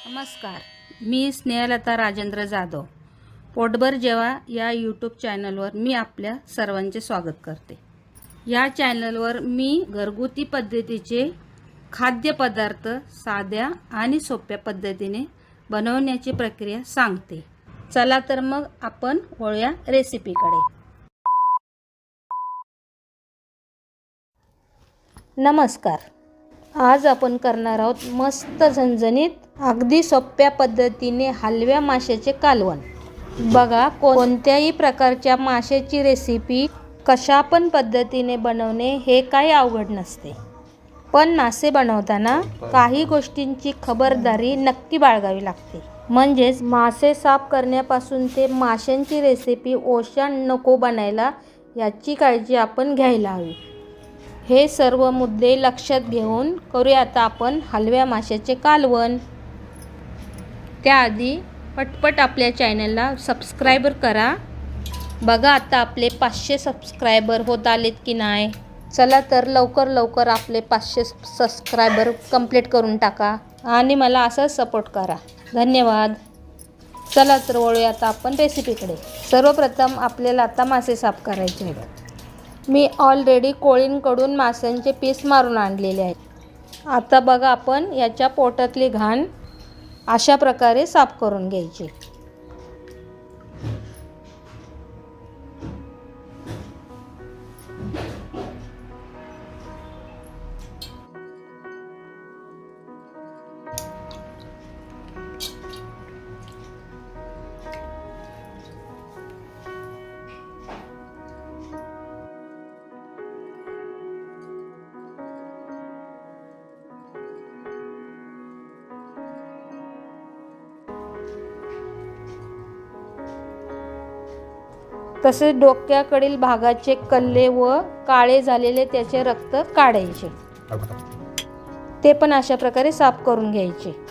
नमस्कार, मी स्नेहलता राजेंद्र जाधव. पोटभर जेवा या यूट्यूब चॅनलवर मी आपल्या सर्वांचे स्वागत करते. या चॅनलवर मी घरगुती पद्धतीचे खाद्यपदार्थ साध्या आणि सोप्या पद्धतीने बनवण्याची प्रक्रिया सांगते. चला तर मग आपण वळूया रेसिपीकडे. नमस्कार, आज आपण करणार आहोत मस्त झणझणीत अगदी सोप्या पद्धतीने हलव्या माशाचे कालवण. बघा, कोणत्याही प्रकारच्या माशाची रेसिपी कशा पण पद्धतीने बनवणे हे काही अवघड नसते, पण मासे बनवताना काही गोष्टींची खबरदारी नक्की बाळगावी लागते. म्हणजेच मासे साफ करण्यापासून ते माशांची रेसिपी ओशाण नको बनायला याची काळजी आपण घ्यायला हवी. हे सर्व मुद्दे लक्षात घेऊन करूया आता आपण हलव्या माशाचे कालवण. त्याआधी पटपट आपल्या चॅनलला सबस्क्राईबर करा. बघा आता आपले 500 सबस्क्रायबर होत आलेत की नाही. चला तर लवकर आपले 500 सबस्क्रायबर कंप्लीट करून टाका आणि मला असं सपोर्ट करा. धन्यवाद. चला तर वळूया आता आपण रेसिपीकडे. सर्वप्रथम आपल्याला आता मासे साफ करायचे आहेत. मी ऑलरेडी कोळींकडून माशांचे पीस मारून आणलेले आहेत. आता बघा, आपण याच्या पोटातली घाण अशा प्रकारे साफ करून घ्यायची. तसेच डोक्याकडील भागाचे कल्ले व काळे झालेले त्याचे रक्त काढायचे. ते पण अशा प्रकारे साफ करून घ्यायचे.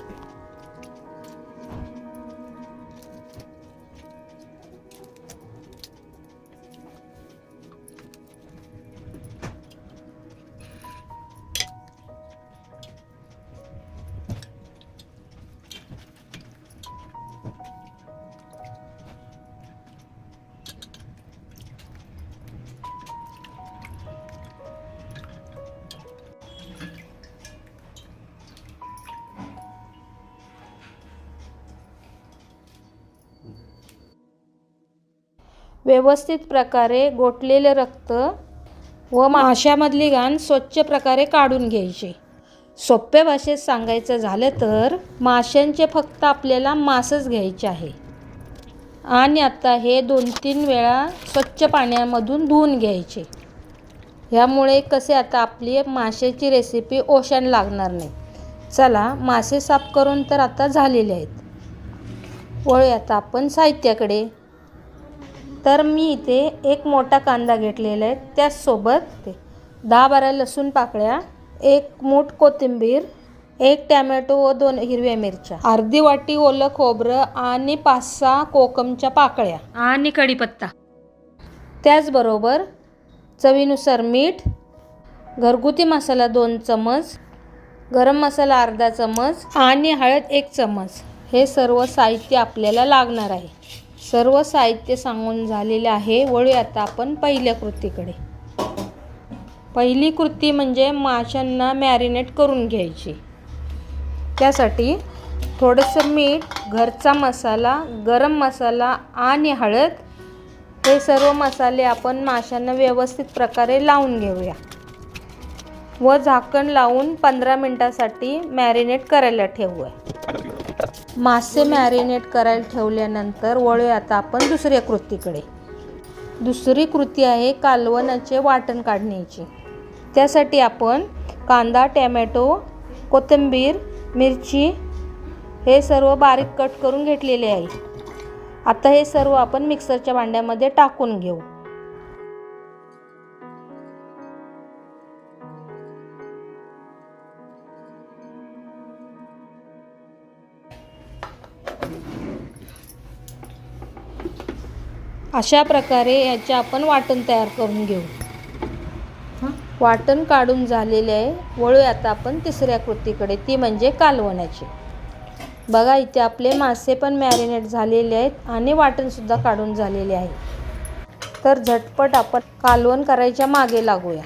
व्यवस्थित प्रकारे गोठलेले रक्त व माशामधली घाण स्वच्छ प्रकारे काढून घ्यायची. सोप्या भाषेत सांगायचं झालं तर माशांचे फक्त आपल्याला मांसच घ्यायचे आहे आणि आता हे 2-3 वेळा स्वच्छ पाण्यामधून धुवून घ्यायचे. ह्यामुळे कसे आता आपली माशाची रेसिपी ओशाण लागणार नाही. चला, मासे साफ करून तर आता झालेले आहेत. वळूया आता आपण साहित्याकडे. तर मी इथे एक मोठा कांदा घेतलेला आहे. त्याचसोबत 10-12 लसूण पाकळ्या, 1 मूठ कोथिंबीर, 1 टॅमॅटो व 2 हिरव्या मिरच्या, अर्धी वाटी ओलं खोबरं आणि 5-6 कोकमच्या पाकळ्या आणि कढीपत्ता. त्याचबरोबर चवीनुसार मीठ, घरगुती मसाला 2 चमच, गरम मसाला अर्धा चमच आणि हळद 1 चमच. हे सर्व साहित्य आपल्याला लागणार आहे. सर्व साहित्य सांगून झालेले आहे. वळूया आता आपण पहिल्या कृतीकडे. पहिली कृती म्हणजे माशांना मॅरिनेट करून घ्यायची. त्यासाठी थोडंसं मीठ, घरचा मसाला, गरम मसाला आणि हळद हे सर्व मसाले आपण माशांना व्यवस्थित प्रकारे लावून घेऊया व झाकण लावून 15 मिनिटासाठी मॅरिनेट करायला ठेवूया. मासे मॅरिनेट करायला ठेवल्यानंतर वळूया आता आपण दुसऱ्या कृतीकडे. दुसरी कृती आहे कालवणाचे वाटण काढण्याची. त्यासाठी आपण कांदा, टॅमॅटो, कोथिंबीर, मिरची हे सर्व बारीक कट करून घेतलेले आहे. आता हे सर्व आपण मिक्सरच्या भांड्यामध्ये टाकून घेऊ. अशा प्रकारे याचे आपण वाटण तयार करून घेऊ. वाटण काढून झालेले आहे. वळूया आता आपण तिसऱ्या कृतीकडे, ती म्हणजे कालवणाची. बघा इथे आपले मासे पण मॅरिनेट झालेले आहेत आणि वाटणसुद्धा काढून झालेले आहे. तर झटपट आपण कालवण करायच्या मागे लागूया.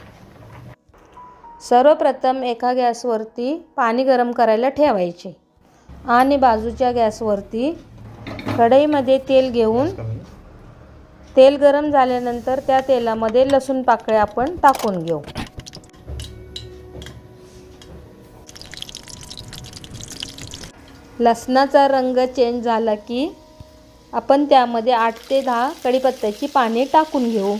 सर्वप्रथम एका गॅसवरती पाणी गरम करायला ठेवायचे आणि बाजूच्या गॅसवरती कढईमध्ये तेल घेऊन तेल गरम झाल्यानंतर त्या तेलामध्ये लसूण पाकळ्या आपण टाकून घेऊ. लसणाचा रंग चेंज झाला की आपण त्यामध्ये 8 ते 10 कढीपत्त्याची पाने टाकून घेऊ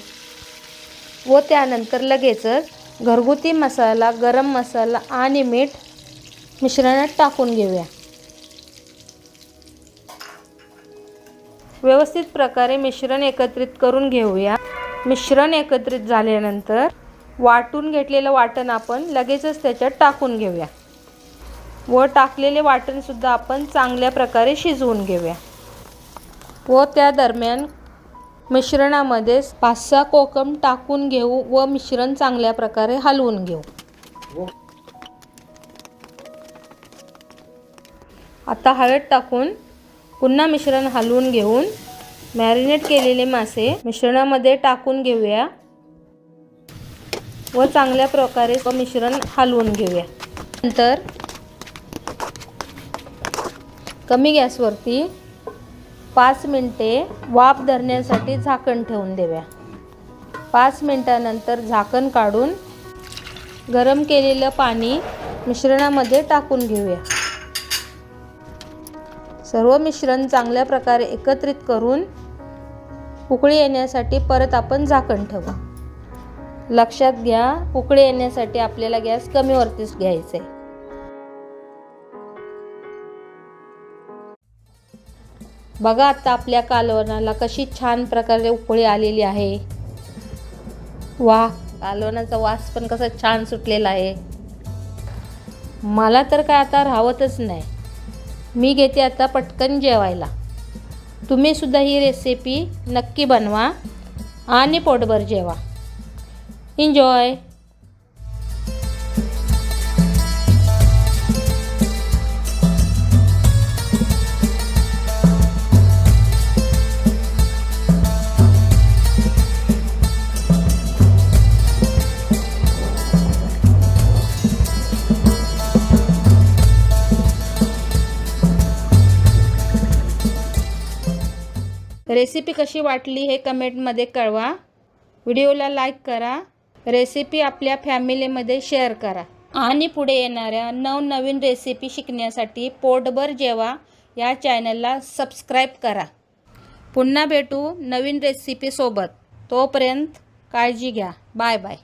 व त्यानंतर लगेचच घरगुती मसाला, गरम मसाला आणि मीठ मिश्रणात टाकून घेऊया. व्यवस्थित प्रकारे मिश्रण एकत्रित करून घेऊया. मिश्रण एकत्रित झाल्यानंतर वाटून घेतलेलं वाटण आपण लगेचच त्याच्यात टाकून घेऊया व टाकलेले वाटणसुद्धा आपण चांगल्या प्रकारे शिजवून घेऊया व त्या दरम्यान मिश्रणामध्ये 5-6 कोकम टाकून घेऊ व मिश्रण चांगल्या प्रकारे हलवून घेऊ. आता हळद टाकून पुन्हा मिश्रण हलवून घेऊन मॅरिनेट केलेले मासे मिश्रणामध्ये टाकून घेऊया व चांगल्या प्रकारे मिश्रण हलवून घेऊया. नंतर कमी गॅसवरती 5 मिनिटे वाफ धरण्यासाठी झाकण ठेवून देऊया. 5 मिनिटानंतर झाकण काढून गरम केलेलं पाणी मिश्रणामध्ये टाकून घेऊया. सर्व मिश्रण चांगल्या प्रकारे एकत्रित करून उकळी येण्यासाठी परत आपण झाकण ठेवू. लक्षात घ्या, उकळी येण्यासाठी आपल्याला गॅस कमीवरतीच घ्यायचा आहे. बघा आता आपल्या कालवणाला कशी छान प्रकारे उकळी आलेली आहे. वाह, कालवणाचा वास पण कसा छान सुटलेला आहे. मला तर काय आता राहवतच नाही. मी घेते आता पटकन जेवायला. तुम्ही सुद्धा ही रेसिपी नक्की बनवा आणि पोटभर जेवा. एन्जॉय. रेसिपी कशी वाटली हे कमेंटमध्ये कळवा. व्हिडिओला लाईक करा. रेसिपी आपल्या फॅमिलीमध्ये शेअर करा आणि पुढे येणाऱ्या नवनवीन रेसिपी शिकण्यासाठी पोटभर जेवा या चॅनलला सबस्क्राईब करा. पुन्हा भेटू नवीन रेसिपीसोबत. तोपर्यंत काळजी घ्या. Bye bye.